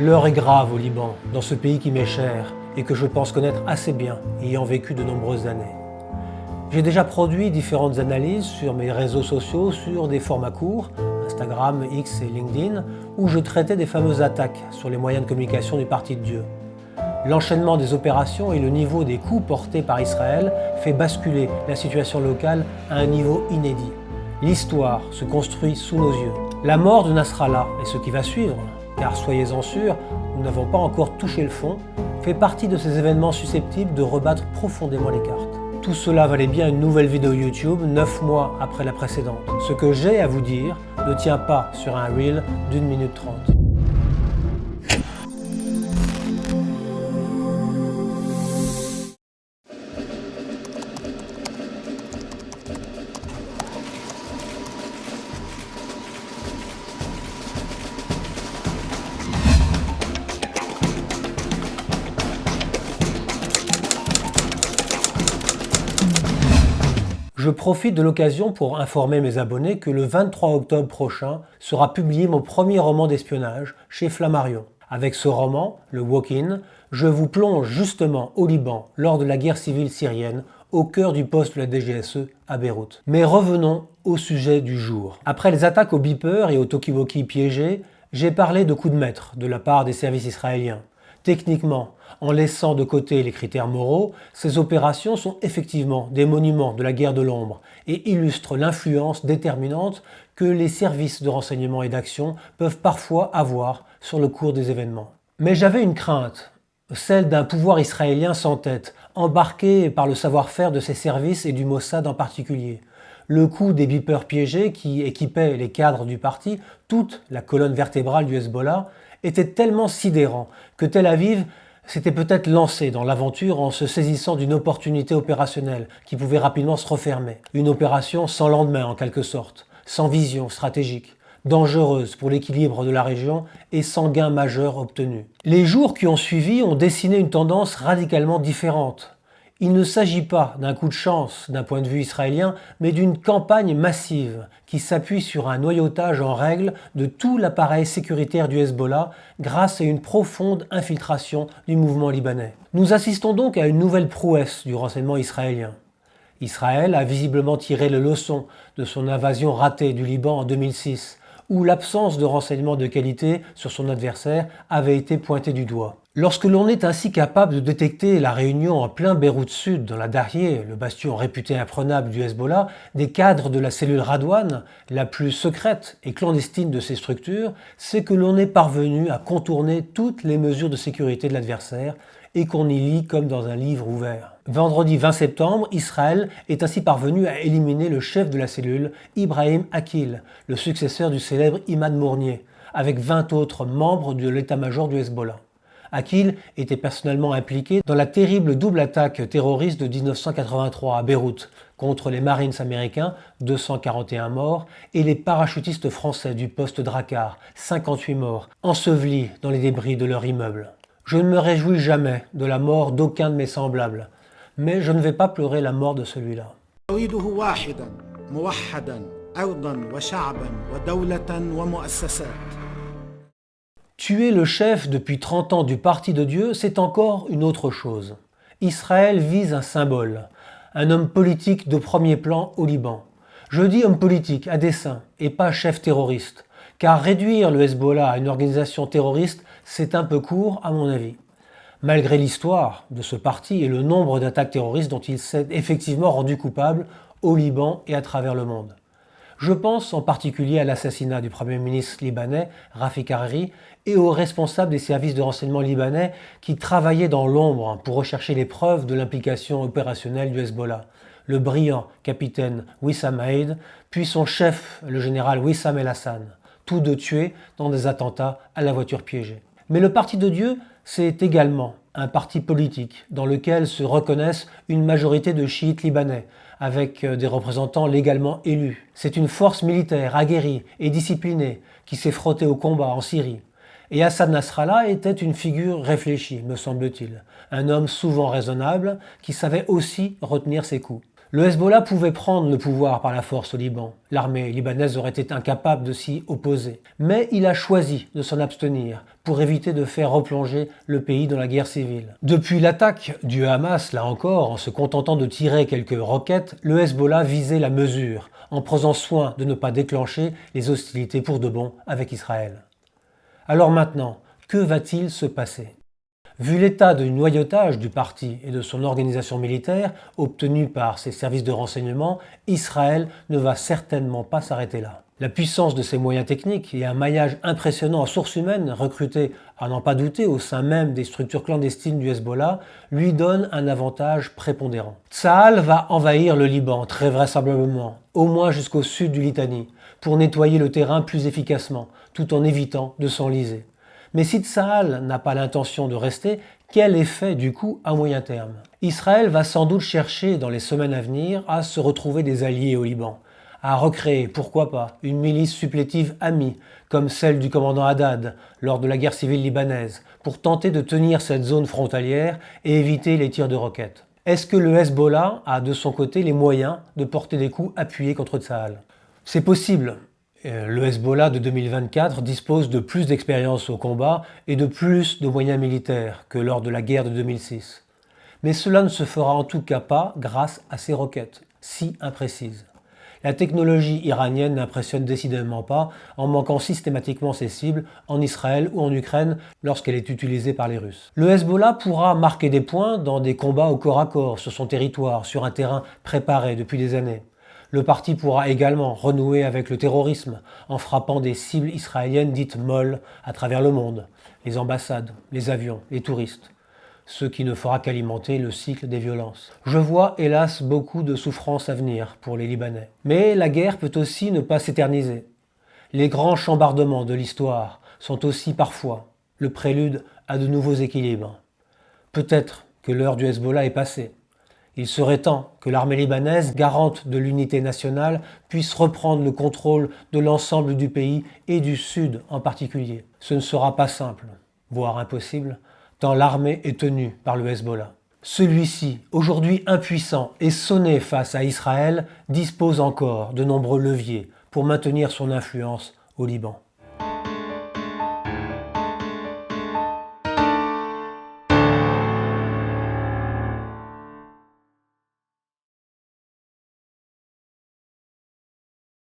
L'heure est grave au Liban, dans ce pays qui m'est cher et que je pense connaître assez bien, ayant vécu de nombreuses années. J'ai déjà produit différentes analyses sur mes réseaux sociaux sur des formats courts, Instagram, X et LinkedIn, où je traitais des fameuses attaques sur les moyens de communication du Parti de Dieu. L'enchaînement des opérations et le niveau des coups portés par Israël fait basculer la situation locale à un niveau inédit. L'histoire se construit sous nos yeux. La mort de Nasrallah et ce qui va suivre, car soyez-en sûrs, nous n'avons pas encore touché le fond, fait partie de ces événements susceptibles de rebattre profondément les cartes. Tout cela valait bien une nouvelle vidéo YouTube 9 mois après la précédente. Ce que j'ai à vous dire ne tient pas sur un reel d'1 minute 30. Je profite de l'occasion pour informer mes abonnés que le 23 octobre prochain sera publié mon premier roman d'espionnage chez Flammarion. Avec ce roman, le Walk-in, je vous plonge justement au Liban lors de la guerre civile syrienne, au cœur du poste de la DGSE à Beyrouth. Mais revenons au sujet du jour. Après les attaques aux beepers et aux talkie-walkie piégés, j'ai parlé de coups de maître de la part des services israéliens. Techniquement, en laissant de côté les critères moraux, ces opérations sont effectivement des monuments de la guerre de l'ombre et illustrent l'influence déterminante que les services de renseignement et d'action peuvent parfois avoir sur le cours des événements. Mais j'avais une crainte, celle d'un pouvoir israélien sans tête, embarqué par le savoir-faire de ses services et du Mossad en particulier. Le coup des beepers piégés qui équipaient les cadres du parti, toute la colonne vertébrale du Hezbollah, était tellement sidérant que Tel Aviv s'était peut-être lancé dans l'aventure en se saisissant d'une opportunité opérationnelle qui pouvait rapidement se refermer. Une opération sans lendemain en quelque sorte, sans vision stratégique, dangereuse pour l'équilibre de la région et sans gain majeur obtenu. Les jours qui ont suivi ont dessiné une tendance radicalement différente. Il ne s'agit pas d'un coup de chance d'un point de vue israélien, mais d'une campagne massive qui s'appuie sur un noyautage en règle de tout l'appareil sécuritaire du Hezbollah grâce à une profonde infiltration du mouvement libanais. Nous assistons donc à une nouvelle prouesse du renseignement israélien. Israël a visiblement tiré les leçons de son invasion ratée du Liban en 2006, où l'absence de renseignements de qualité sur son adversaire avait été pointée du doigt. Lorsque l'on est ainsi capable de détecter la réunion en plein Beyrouth Sud, dans la Dahiyeh, le bastion réputé imprenable du Hezbollah, des cadres de la cellule Radouane, la plus secrète et clandestine de ces structures, c'est que l'on est parvenu à contourner toutes les mesures de sécurité de l'adversaire et qu'on y lit comme dans un livre ouvert. Vendredi 20 septembre, Israël est ainsi parvenu à éliminer le chef de la cellule, Ibrahim Akil, le successeur du célèbre Imad Mournier, avec 20 autres membres de l'état-major du Hezbollah. Akil était personnellement impliqué dans la terrible double attaque terroriste de 1983 à Beyrouth contre les Marines américains, 241 morts, et les parachutistes français du poste Drakkar, 58 morts, ensevelis dans les débris de leur immeuble. Je ne me réjouis jamais de la mort d'aucun de mes semblables, mais je ne vais pas pleurer la mort de celui-là. Tuer le chef depuis 30 ans du Parti de Dieu, c'est encore une autre chose. Israël vise un symbole, un homme politique de premier plan au Liban. Je dis homme politique à dessein et pas chef terroriste, car réduire le Hezbollah à une organisation terroriste, c'est un peu court à mon avis. Malgré l'histoire de ce parti et le nombre d'attaques terroristes dont il s'est effectivement rendu coupable au Liban et à travers le monde. Je pense en particulier à l'assassinat du Premier ministre libanais, Rafik Hariri, et aux responsables des services de renseignement libanais qui travaillaient dans l'ombre pour rechercher les preuves de l'implication opérationnelle du Hezbollah. Le brillant capitaine Wissam Haïd, puis son chef, le général Wissam El Hassan, tous deux tués dans des attentats à la voiture piégée. Mais le Parti de Dieu, c'est également un parti politique dans lequel se reconnaissent une majorité de chiites libanais, avec des représentants légalement élus. C'est une force militaire aguerrie et disciplinée qui s'est frottée au combat en Syrie. Et Hassan Nasrallah était une figure réfléchie, me semble-t-il. Un homme souvent raisonnable qui savait aussi retenir ses coups. Le Hezbollah pouvait prendre le pouvoir par la force au Liban. L'armée libanaise aurait été incapable de s'y opposer. Mais il a choisi de s'en abstenir pour éviter de faire replonger le pays dans la guerre civile. Depuis l'attaque du Hamas, là encore, en se contentant de tirer quelques roquettes, le Hezbollah visait la mesure, en prenant soin de ne pas déclencher les hostilités pour de bon avec Israël. Alors maintenant, que va-t-il se passer ? Vu l'état de noyautage du parti et de son organisation militaire, obtenue par ses services de renseignement, Israël ne va certainement pas s'arrêter là. La puissance de ses moyens techniques et un maillage impressionnant en sources humaines recrutées, à n'en pas douter, au sein même des structures clandestines du Hezbollah, lui donnent un avantage prépondérant. Tsahal va envahir le Liban, très vraisemblablement, au moins jusqu'au sud du Litanie, pour nettoyer le terrain plus efficacement, tout en évitant de s'enliser. Mais si Tsahal n'a pas l'intention de rester, quel effet du coup à moyen terme ? Israël va sans doute chercher dans les semaines à venir à se retrouver des alliés au Liban, à recréer, pourquoi pas, une milice supplétive amie, comme celle du commandant Haddad lors de la guerre civile libanaise, pour tenter de tenir cette zone frontalière et éviter les tirs de roquettes. Est-ce que le Hezbollah a de son côté les moyens de porter des coups appuyés contre Tsahal ? C'est possible. Le Hezbollah de 2024 dispose de plus d'expérience au combat et de plus de moyens militaires que lors de la guerre de 2006. Mais cela ne se fera en tout cas pas grâce à ces roquettes, si imprécises. La technologie iranienne n'impressionne décidément pas en manquant systématiquement ses cibles en Israël ou en Ukraine lorsqu'elle est utilisée par les Russes. Le Hezbollah pourra marquer des points dans des combats au corps à corps sur son territoire, sur un terrain préparé depuis des années. Le parti pourra également renouer avec le terrorisme en frappant des cibles israéliennes dites molles à travers le monde, les ambassades, les avions, les touristes, ce qui ne fera qu'alimenter le cycle des violences. Je vois hélas beaucoup de souffrances à venir pour les Libanais. Mais la guerre peut aussi ne pas s'éterniser. Les grands chambardements de l'histoire sont aussi parfois le prélude à de nouveaux équilibres. Peut-être que l'heure du Hezbollah est passée. Il serait temps que l'armée libanaise, garante de l'unité nationale, puisse reprendre le contrôle de l'ensemble du pays et du Sud en particulier. Ce ne sera pas simple, voire impossible, tant l'armée est tenue par le Hezbollah. Celui-ci, aujourd'hui impuissant et sonné face à Israël, dispose encore de nombreux leviers pour maintenir son influence au Liban.